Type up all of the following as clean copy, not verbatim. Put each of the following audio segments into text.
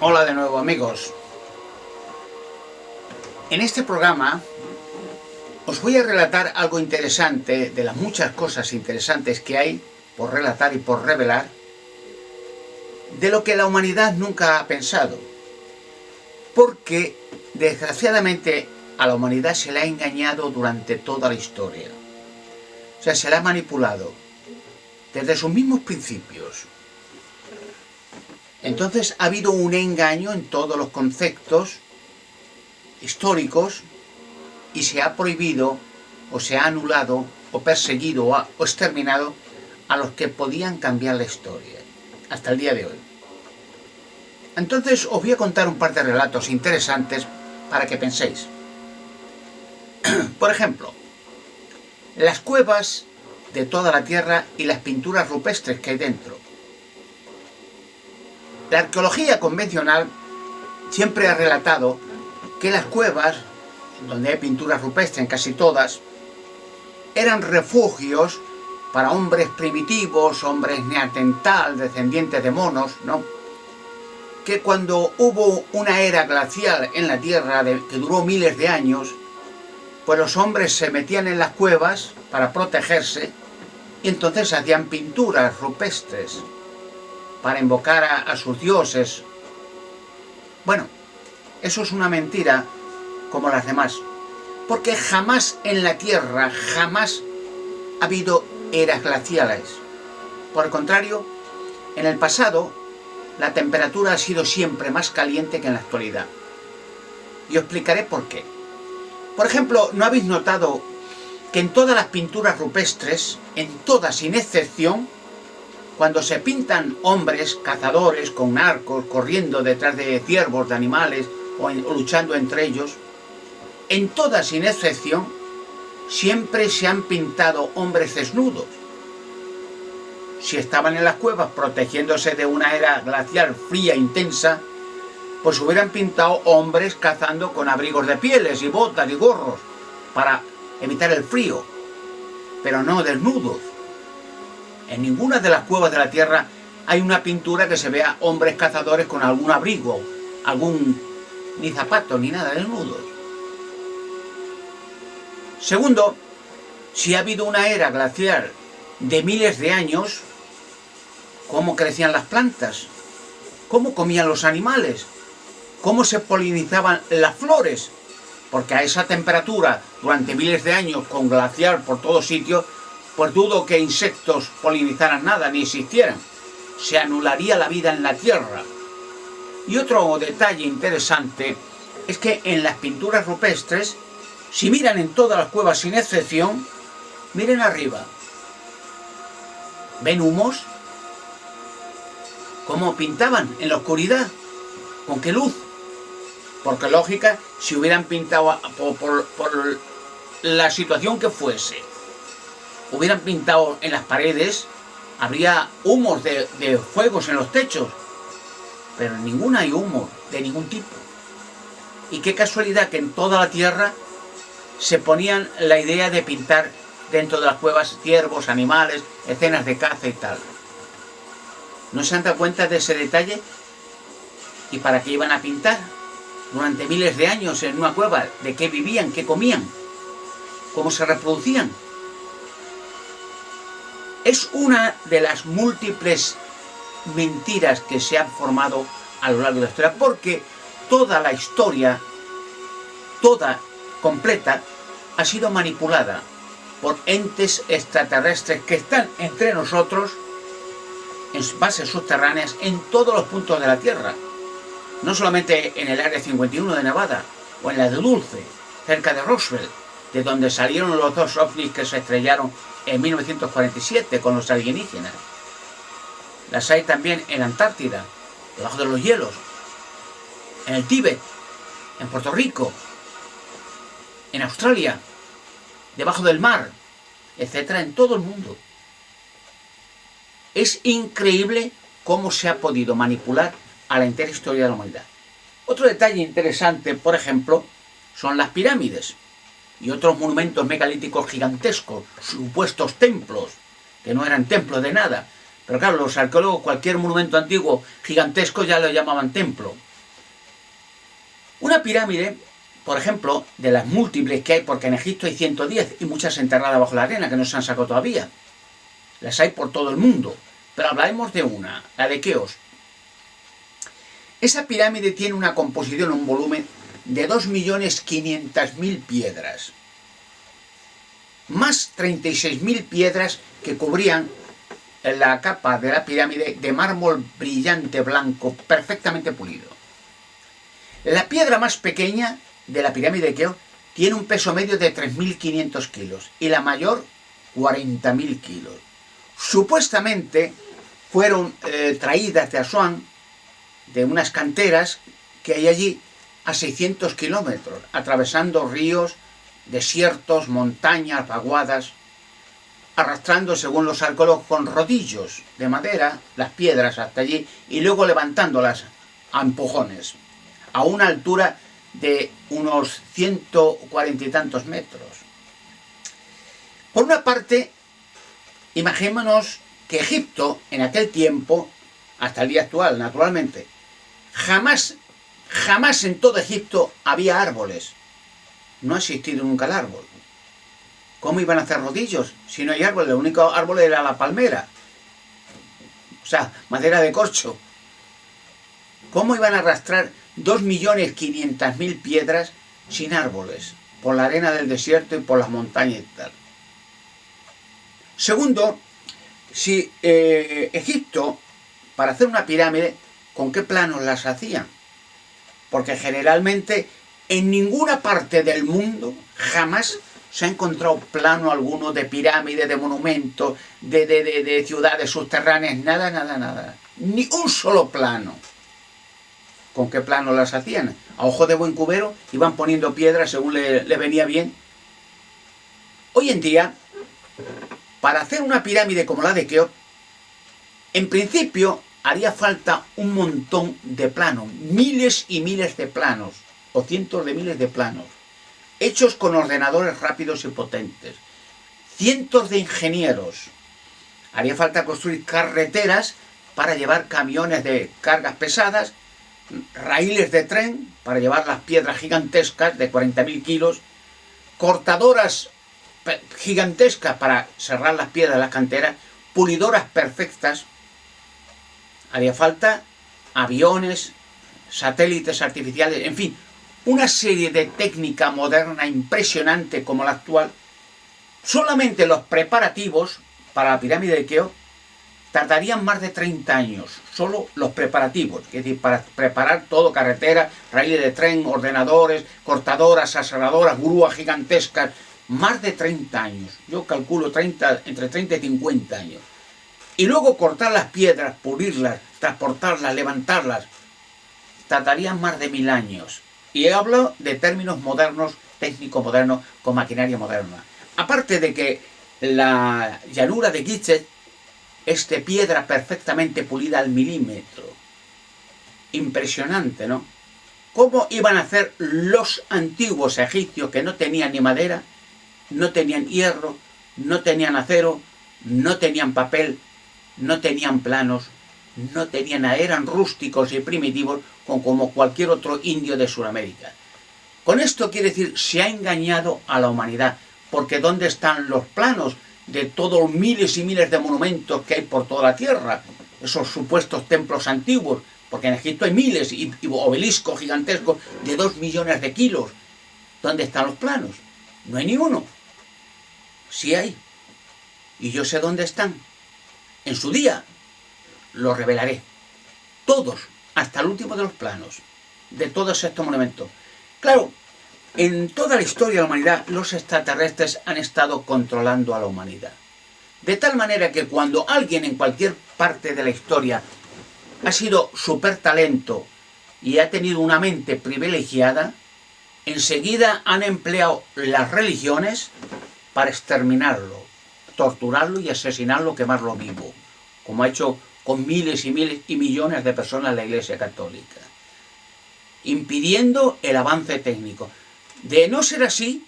Hola de nuevo, amigos. En este programa os voy a relatar algo interesante de las muchas cosas interesantes que hay por relatar y por revelar, de lo que la humanidad nunca ha pensado, porque desgraciadamente a la humanidad se le ha engañado durante toda la historia. O sea, se la ha manipulado desde sus mismos principios. Entonces ha habido un engaño en todos los conceptos históricos y se ha prohibido o se ha anulado o perseguido o exterminado a los que podían cambiar la historia hasta el día de hoy. Entonces os voy a contar un par de relatos interesantes para que penséis. Por ejemplo, las cuevas de toda la Tierra y las pinturas rupestres que hay dentro. La arqueología convencional siempre ha relatado que las cuevas, donde hay pinturas rupestres en casi todas, eran refugios para hombres primitivos, hombres neandertal, descendientes de monos, ¿no? Que cuando hubo una era glacial en la Tierra que duró miles de años, pues los hombres se metían en las cuevas para protegerse y entonces hacían pinturas rupestres para invocar a sus dioses. Bueno, eso es una mentira como las demás, porque jamás en la Tierra, jamás ha habido eras glaciales. Por el contrario, en el pasado, la temperatura ha sido siempre más caliente que en la actualidad. Y os explicaré por qué. Por ejemplo, ¿no habéis notado que en todas las pinturas rupestres, en todas sin excepción, cuando se pintan hombres cazadores con arcos corriendo detrás de ciervos, de animales o luchando entre ellos, en todas sin excepción siempre se han pintado hombres desnudos? Si estaban en las cuevas protegiéndose de una era glacial fría e intensa, pues hubieran pintado hombres cazando con abrigos de pieles y botas y gorros para evitar el frío, pero no desnudos. En ninguna de las cuevas de la Tierra hay una pintura que se vea hombres cazadores con algún abrigo, ni zapatos, ni nada, desnudos. Segundo, si ha habido una era glacial de miles de años, ¿cómo crecían las plantas? ¿Cómo comían los animales? ¿Cómo se polinizaban las flores? Porque a esa temperatura, durante miles de años, con glacial por todos sitios, pues dudo que insectos polinizaran nada, ni existieran. Se anularía la vida en la Tierra. Y otro detalle interesante es que en las pinturas rupestres, si miran en todas las cuevas sin excepción, miren arriba. ¿Ven humos? ¿Cómo pintaban en la oscuridad? ¿Con qué luz? Porque lógica, si hubieran pintado por la situación que fuese, hubieran pintado en las paredes, habría humos de fuegos en los techos, pero en ninguna hay humo de ningún tipo. Y qué casualidad que en toda la Tierra se ponían la idea de pintar dentro de las cuevas ciervos, animales, escenas de caza y tal. ¿No se han dado cuenta de ese detalle? ¿Y para qué iban a pintar durante miles de años en una cueva? ¿De qué vivían? ¿Qué comían? ¿Cómo se reproducían? Es una de las múltiples mentiras que se han formado a lo largo de la historia, porque toda la historia, toda completa, ha sido manipulada por entes extraterrestres que están entre nosotros en bases subterráneas en todos los puntos de la Tierra. No solamente en el Área 51 de Nevada o en la de Dulce, cerca de Roswell, de donde salieron los dos ovnis que se estrellaron en 1947 con los alienígenas. Las hay también en la Antártida, debajo de los hielos, en el Tíbet, en Puerto Rico, en Australia, debajo del mar, etcétera, en todo el mundo. Es increíble cómo se ha podido manipular a la entera historia de la humanidad. Otro detalle interesante, por ejemplo, son las pirámides y otros monumentos megalíticos gigantescos, supuestos templos, que no eran templos de nada. Pero claro, los arqueólogos, cualquier monumento antiguo gigantesco ya lo llamaban templo. Una pirámide, por ejemplo, de las múltiples que hay, porque en Egipto hay 110 y muchas enterradas bajo la arena que no se han sacado todavía. Las hay por todo el mundo, pero hablaremos de una, la de Keops. Esa pirámide tiene una composición, un volumen de 2.500.000 piedras, más 36.000 piedras que cubrían la capa de la pirámide de mármol brillante blanco, perfectamente pulido. La piedra más pequeña de la pirámide de Keops tiene un peso medio de 3.500 kilos y la mayor 40.000 kilos. Supuestamente fueron traídas de Asuán, de unas canteras que hay allí, a 600 kilómetros, atravesando ríos, desiertos, montañas, vaguadas, arrastrando, según los arqueólogos, con rodillos de madera las piedras hasta allí y luego levantándolas a empujones, a una altura de unos 140 y tantos metros. Por una parte, imaginémonos que Egipto, en aquel tiempo, hasta el día actual, naturalmente, jamás en todo Egipto había árboles. No ha existido nunca el árbol. ¿Cómo iban a hacer rodillos si no hay árbol? El único árbol era la palmera. O sea, madera de corcho. ¿Cómo iban a arrastrar 2.500.000 piedras sin árboles? Por la arena del desierto y por las montañas y tal. Segundo, si Egipto, para hacer una pirámide, ¿con qué planos las hacían? Porque generalmente en ninguna parte del mundo jamás se ha encontrado plano alguno de pirámide, de monumento, de ciudades subterráneas, nada. Ni un solo plano. ¿Con qué plano las hacían? A ojo de buen cubero iban poniendo piedras según le venía bien. Hoy en día, para hacer una pirámide como la de Keops, en principio haría falta un montón de planos, miles y miles de planos, o cientos de miles de planos, hechos con ordenadores rápidos y potentes, cientos de ingenieros. Haría falta construir carreteras para llevar camiones de cargas pesadas, raíles de tren para llevar las piedras gigantescas de 40.000 kilos, cortadoras gigantescas para cerrar las piedras de las canteras, pulidoras perfectas. Haría falta aviones, satélites artificiales, en fin, una serie de técnica moderna impresionante como la actual. Solamente los preparativos para la pirámide de Keops tardarían más de 30 años, solo los preparativos, es decir, para preparar todo, carretera, raíles de tren, ordenadores, cortadoras, aserradoras, grúas gigantescas, más de 30 años, yo calculo entre 30 y 50 años. Y luego cortar las piedras, pulirlas, transportarlas, levantarlas, tardarían más de 1000 años. Y he hablado de términos modernos, técnicos modernos, con maquinaria moderna. Aparte de que la llanura de Gize es de piedra perfectamente pulida al milímetro. Impresionante, ¿no? ¿Cómo iban a hacer los antiguos egipcios que no tenían ni madera, no tenían hierro, no tenían acero, no tenían papel, no tenían planos, no tenían nada, eran rústicos y primitivos como cualquier otro indio de Sudamérica? Con esto quiere decir, se ha engañado a la humanidad, porque ¿dónde están los planos de todos los miles y miles de monumentos que hay por toda la tierra? Esos supuestos templos antiguos, porque en Egipto hay miles y obeliscos gigantescos de 2 millones de kilos. ¿Dónde están los planos? No hay ni uno. Sí hay. Y yo sé dónde están. En su día los revelaré. Todos, hasta el último de los planos, de todos estos monumentos. Claro, en toda la historia de la humanidad, los extraterrestres han estado controlando a la humanidad. De tal manera que cuando alguien en cualquier parte de la historia ha sido súper talento y ha tenido una mente privilegiada, enseguida han empleado las religiones para exterminarlo, torturarlo y asesinarlo, quemarlo vivo, como ha hecho con miles y miles y millones de personas la Iglesia Católica, impidiendo el avance técnico. De no ser así,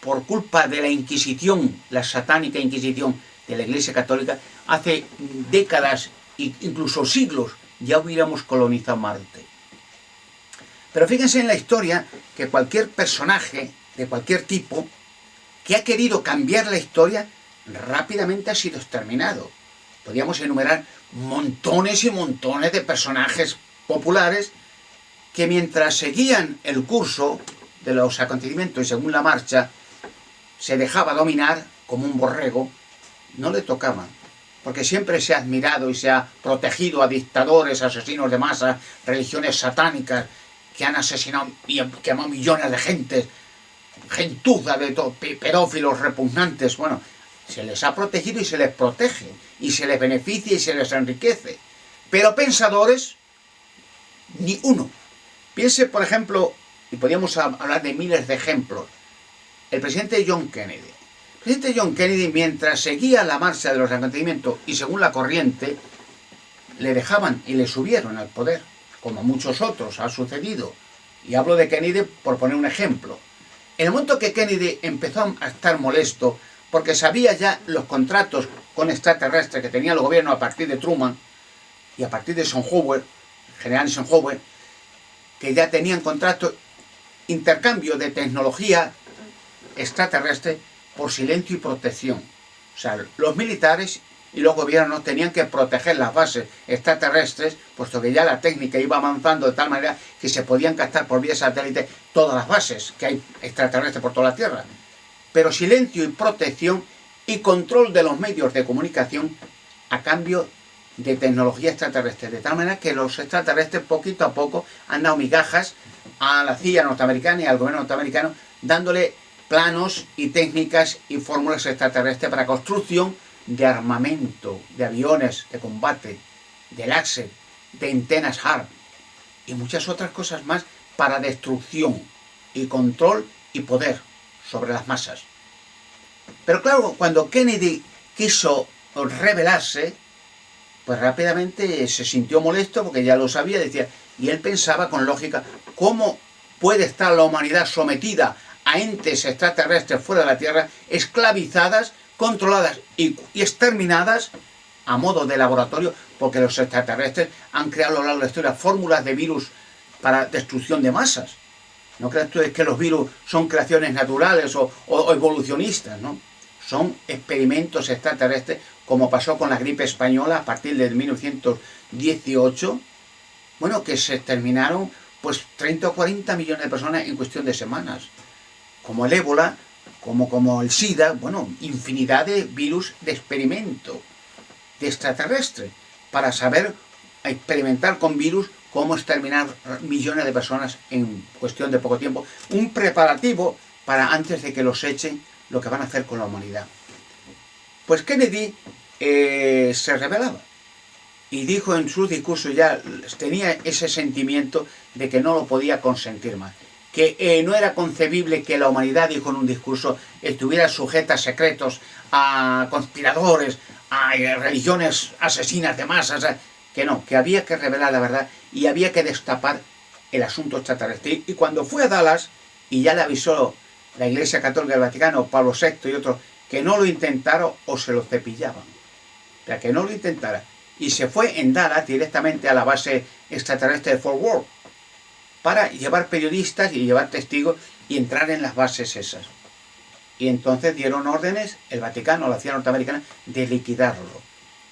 por culpa de la Inquisición, la satánica Inquisición de la Iglesia Católica, hace décadas e incluso siglos ya hubiéramos colonizado Marte. Pero fíjense en la historia que cualquier personaje de cualquier tipo que ha querido cambiar la historia rápidamente ha sido exterminado. Podríamos enumerar montones y montones de personajes populares que mientras seguían el curso de los acontecimientos y según la marcha se dejaba dominar como un borrego, no le tocaban. Porque siempre se ha admirado y se ha protegido a dictadores, asesinos de masa, religiones satánicas que han asesinado y quemado millones de gente, gentuza de pedófilos repugnantes. Bueno, se les ha protegido y se les protege, y se les beneficia y se les enriquece. Pero pensadores, ni uno. Piense, por ejemplo, y podríamos hablar de miles de ejemplos, el presidente John Kennedy. El presidente John Kennedy, mientras seguía la marcha de los acontecimientos y según la corriente, le dejaban y le subieron al poder, como a muchos otros ha sucedido. Y hablo de Kennedy por poner un ejemplo. En el momento que Kennedy empezó a estar molesto, porque sabía ya los contratos con extraterrestres que tenía el gobierno a partir de Truman y a partir de Eisenhower, el general Eisenhower, que ya tenían contratos, intercambio de tecnología extraterrestre por silencio y protección. O sea, los militares y los gobiernos tenían que proteger las bases extraterrestres, puesto que ya la técnica iba avanzando de tal manera que se podían captar por vía satélite todas las bases que hay extraterrestres por toda la Tierra. Pero silencio y protección y control de los medios de comunicación a cambio de tecnología extraterrestre, de tal manera que los extraterrestres poquito a poco han dado migajas a la CIA norteamericana y al gobierno norteamericano, dándole planos y técnicas y fórmulas extraterrestres para construcción de armamento, de aviones de combate, de láser, de antenas HARP y muchas otras cosas más para destrucción y control y poder sobre las masas. Pero claro, cuando Kennedy quiso rebelarse, pues rápidamente se sintió molesto porque ya lo sabía, decía, y él pensaba con lógica, ¿cómo puede estar la humanidad sometida a entes extraterrestres fuera de la Tierra, esclavizadas, controladas y exterminadas a modo de laboratorio? Porque los extraterrestres han creado a lo largo de la historia fórmulas de virus para destrucción de masas. No creas tú que los virus son creaciones naturales o evolucionistas, ¿no? Son experimentos extraterrestres, como pasó con la gripe española a partir de 1918, bueno, que se exterminaron pues 30 o 40 millones de personas en cuestión de semanas. Como el ébola, como el SIDA, bueno, infinidad de virus de experimento, de extraterrestre, para saber experimentar con virus cómo exterminar millones de personas en cuestión de poco tiempo. Un preparativo para antes de que los echen lo que van a hacer con la humanidad. Pues Kennedy se rebelaba y dijo en su discurso, ya tenía ese sentimiento de que no lo podía consentir más, que no era concebible que la humanidad, dijo en un discurso, estuviera sujeta a secretos, a conspiradores, a religiones asesinas de masas, que no, que había que revelar la verdad y había que destapar el asunto extraterrestre. Y cuando fue a Dallas, y ya le avisó la Iglesia Católica del Vaticano, Pablo VI y otros, que no lo intentaron o se lo cepillaban. O sea, que no lo intentara. Y se fue en Dallas directamente a la base extraterrestre de Fort Worth para llevar periodistas y llevar testigos y entrar en las bases esas. Y entonces dieron órdenes, el Vaticano, la CIA norteamericana, de liquidarlo.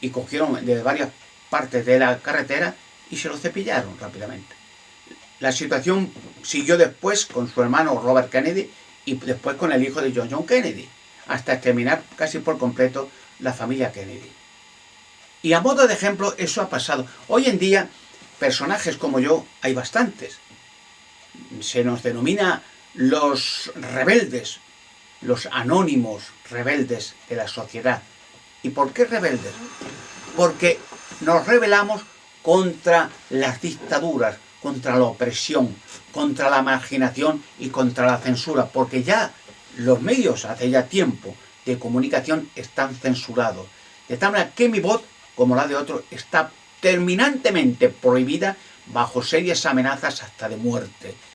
Y cogieron de varias partes de la carretera y se lo cepillaron rápidamente. La situación siguió después con su hermano Robert Kennedy y después con el hijo de John Kennedy, hasta exterminar casi por completo la familia Kennedy. Y a modo de ejemplo, eso ha pasado. Hoy en día, personajes como yo, hay bastantes. Se nos denomina los rebeldes, los anónimos rebeldes de la sociedad. ¿Y por qué rebeldes? Porque nos rebelamos contra las dictaduras, contra la opresión, contra la marginación y contra la censura, porque ya los medios hace ya tiempo de comunicación están censurados. De tal manera que mi voz, como la de otros, está terminantemente prohibida bajo serias amenazas hasta de muerte.